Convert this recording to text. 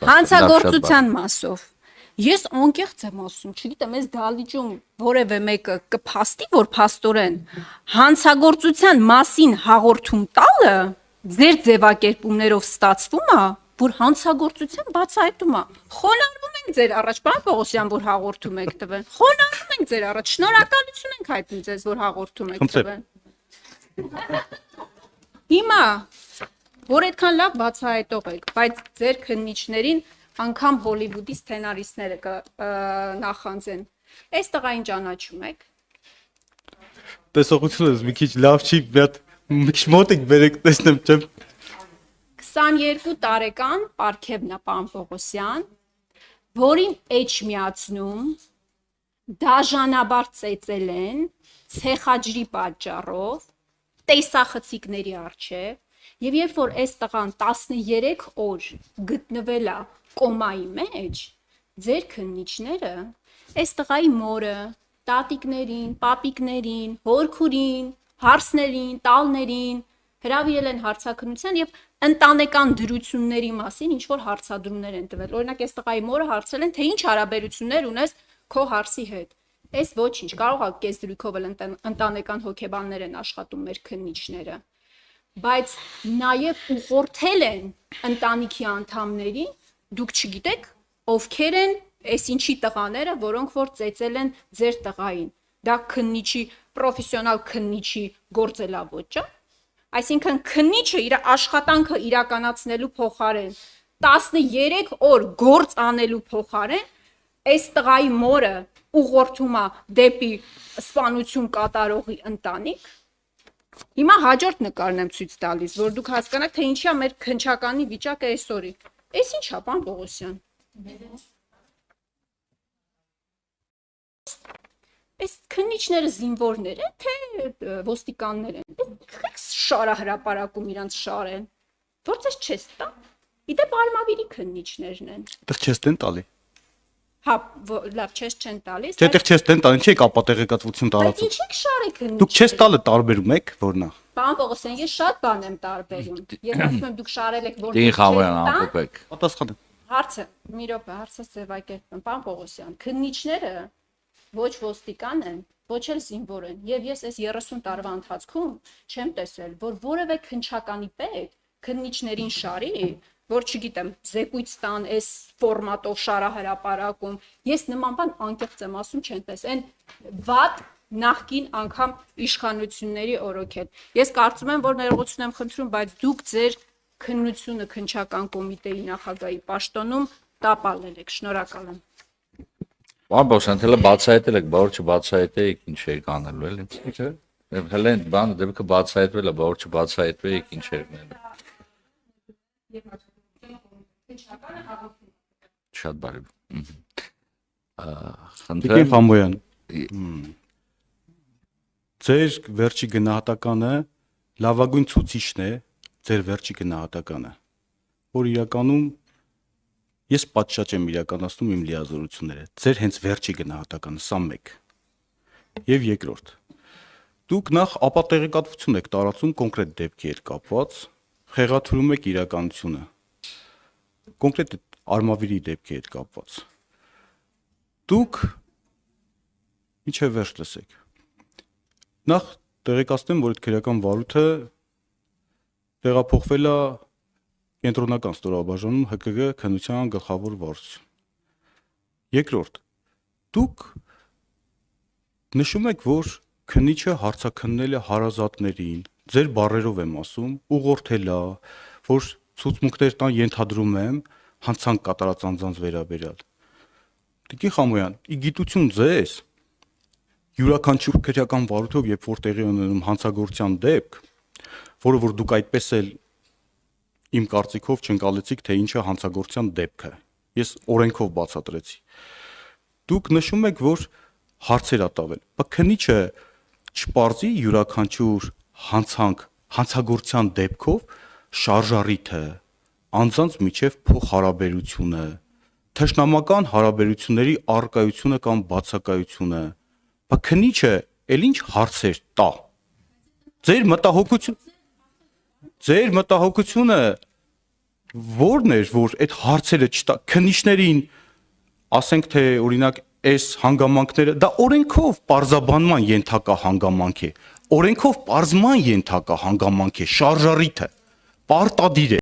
Հանցագործության մասով։ Ես անկեղծ եմ ասում, չգիտեմ, այս դալիճում որևէ մեկը կփաստի, որ փաստորեն հանցագործության մասին հաղորդում տալը ձեր ձևակերպումներով ստացվում է, որ հանցագործության բացահայտում է։ Խոնարհվում ենք ձեր առաջ, պարոն Պողոսյան, որ հաղորդում եք տվեն։ Խոնարհվում ենք ձեր առաջ, շնորհակալություն ենք հայտնում ձեզ, որ հաղորդում եք տվեն։ Հիմա, որ այդքան լավ բացահայտող եք, բայց ձեր քննիչներին անգամ Հոլիվուդի սցենարիստները նախանձեն։ Այս տղային ճանաչում եք։ Տեսողությունս մի քիչ լավ չի, մի քիչ մոտիկ բերեք տեսնեմ, չեմ։ 22 տարեկան Պարքևն է, պարոն Պողոսյան, որին էջ միացնում, դաժանաբար ծեծել են, ցեխաջրի պատճառով, տեսախցիկների առջև, եւ երբ որ այս տղան 13 օր գտնվել է կոմայի մեջ, ձեր քննիչները այս տղայի մորը, տատիկներին, պապիկներին, հորքուրին, հարսներին, տալներին հրավիրել են հարցաքննության եւ ընտանեկան դրությունների մասին ինչ որ հարցադրումներ են տվել։ Օրինակ, այս տղայի մորը հարցրել են, թե ինչ հարաբերություններ ունես քո հարսի հետ։ Այս ոչինչ, կարող է կեսդրույքով էլ ընտանեկան հոգեբաններ են աշխատում մեր քննիչները, բայց նաեւ ուղղորդել են ընտանիքի անդամներին, դուք չգիտեք ովքեր են այս ինչի տղաները, որոնք որ ծեծել են ձեր տղային։ Դա քննիչի, պրոֆեսիոնալ քննիչի գործելավոճ է։ Այսինքն քննիչը իր աշխատանքը իրականացնելու փոխարեն 13 օր գործ անելու փոխարեն այս տղայի մորը ուղղորդում է դեպի սպանություն կատարողի ընտանիք։ Հիմա հաջորդ նկարն եմ ցույց տալիս, որ դուք հասկանաք, թե ինչի է մեր քննչականի վիճակը այսօրի։ Այս ի՞նչ է, պարոն Պողոսյան։ Այս քննիչները զինվորներ են, թե ոստիկաններ են։ Այս շարահրապարակում իրանց շարեն։ Որ ցես չես տա։ Իդեպ Արմավիրի քննիչներն են։ Դեռ չես տեն տալի։ Հա, լավ, չես չեն տալիս։ Չէ, դեռ չես տեն տալի, չի կապատեղեկատվություն Բայց տարածում։ ինչ եք շարի քննիչ։ Դուք չես տալը տարբերում եք, որն է։ Պարոն Պողոսյան, ես շատ բան եմ տարբերում։ Ես ասում եմ դուք շարել եք, որ Դին Խավոյան ամփոփեք։ Պատասխանը։ Հարցը, մի րոպե, հարցս ձևակերպեմ։ Պարոն Պողոսյան, քննիչները ոչ ոստիկան են, ոչ էլ զինվոր են, եւ ես այս 30 տարվա ընթացքում չեմ տեսել, որ որևէ քննչականի պետ քննիչներին շարի, որ չգիտեմ, զեկույց տան այս ֆորմատով շարահրապարակում, ես նման բան անկեղծ եմ ասում, չեմ տեսել։ Այն վատ նախկին անգամ իշխանությունների օրոքել։ Ես կարծում եմ, որ ներողություն եմ խնդրում, բայց դուք ձեր քննությունը քննչական կոմիտեի նախագահի պաշտոնում տապալել եք։ Շնորհակալ եմ։ Պարոն Պողոսյան, հələ բացահայտել եք, բա որ չբացահայտեիք, ինչ եք անելու, էլի։ Հələ բանը դեպքը բացահայտվել է, բա որ չբացահայտվեիք, ինչ եք անելու։ Շատ բարի։ Տիկին Խամոյան։ Ձեր վերջի գնահատականը լավագույն ցուցիչն է, ձեր վերջի գնահատականը, որ իրականում ես պատշաճ եմ իրականացնում իմ լիազորությունները։ Ձեր հենց վերջի գնահատականը, սա մեկ։ Եվ երկրորդ։ Դուք նախ ապատեղեկատվություն եք տարածում կոնկրետ դեպքի հետ կապված, խեղաթյուրում եք իրականությունը։ Կոնկրետ Արմավիրի դեպքի հետ կապված։ Դուք ինչև վերջ լսեք։ Նախ տեղեկացնեմ, որ այդ քրեական վարույթը տեղափոխվել է կենտրոնական ստորաբաժանում ՀԿԳ քննության գլխավոր վարչություն։ Երկրորդ, դուք նշում եք, որ քննիչը հարցաքննել է հարազատներին, ձեր բառերով եմ ասում, ուղղորդել է, որ ցուցմունքներ տան ենթադրում եմ հանցանք կատարած անձանց վերաբերյալ։ Տիկին Խամոյան, ի գիտություն ձեզ յուրաքանչյուր քրեական վարույթով, երբ որ տեղի ունենում հանցագործության դեպք, որը որ դուք այդպես էլ իմ կարծիքով չընկալեցիք, թե ինչ է հանցագործության դեպքը։ Ես օրենքով բացատրեցի։ Դուք նշում եք, որ հարցեր ա տավել, բայց քննիչը չպարզի յուրաքանչյուր հանցագործության դեպքով շարժառիթը, անձանց միջև փոխհարաբերությունը, թշնամական հարաբերությունների առկայությունը կամ բացակայությունը, բայց քննիչը էլ ինչ հարցեր տա։ Ձեր մտահոգությունը, որն էր, որ այդ հարցերը չտա քննիչներին, ասենք թե օրինակ այս հանգամանքները դա օրենքով պարզաբանման ենթակա հանգամանք է, օրենքով պարզման ենթակա հանգամանք է, շարժառիթ է, պարտադիր է։